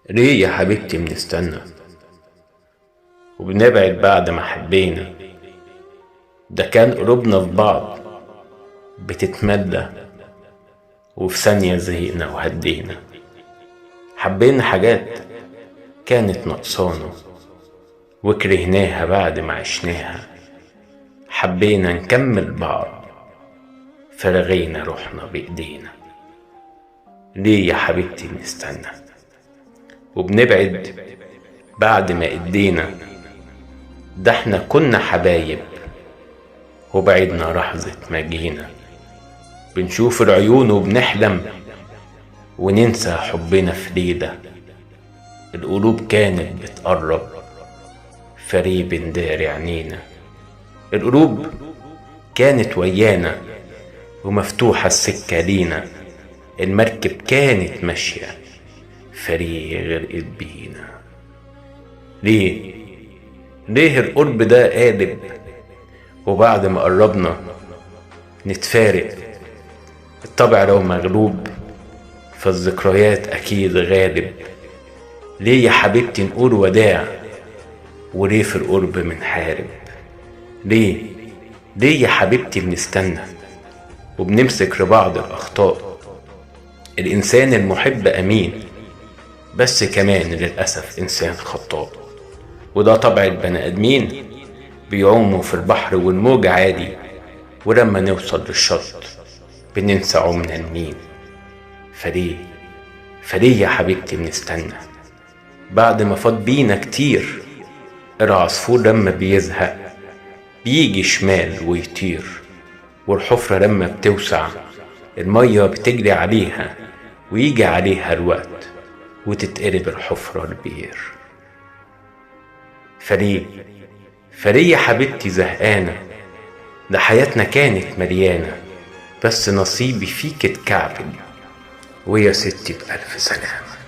ليه يا حبيبتي بنستنى وبنبعد بعد ما حبينا؟ ده كان قلوبنا في بعض بتتمدى، وفي ثانية زهقنا وهدينا. حبينا حاجات كانت نقصانة وكرهناها بعد ما عشناها. حبينا نكمل بعض فرغينا روحنا بإيدينا. ليه يا حبيبتي بنستنى وبنبعد بعد ما ادينا؟ ده احنا كنا حبايب وبعدنا لحظة ما جينا. بنشوف العيون وبنحلم وننسى حبنا في ليلة. القلوب كانت بتقرب فري بنداري عينينا. القلوب كانت ويانا ومفتوحة السكة لينا. المركب كانت ماشية فري غرقت بينا. ليه القرب ده قالب وبعد ما قربنا نتفارق؟ الطبع لو مغلوب فالذكريات أكيد غالب. ليه يا حبيبتي نقول وداع وليه في القرب منحارب؟ ليه يا حبيبتي بنستنى وبنمسك لبعض الأخطاء؟ الإنسان المحب أمين بس كمان للأسف إنسان خطاء. وده طبع البني آدمين، بيعوموا في البحر والموج عالي، ولما نوصل للشط بننسى عمنا النيل. فليه يا حبيبتي بنستنى بعد ما فاض بينا كتير؟ العصفور لما بيزهق بيجي شمال ويطير، والحفرة لما بتوسع المية بتجري عليها ويجي عليها الوقت وتتقلب الحفرة البير. فليه يا حبيبتي زهقانة؟ ده حياتنا كانت مليانة، بس نصيبي فيك اتكعبل ويا ستي بألف سلامة.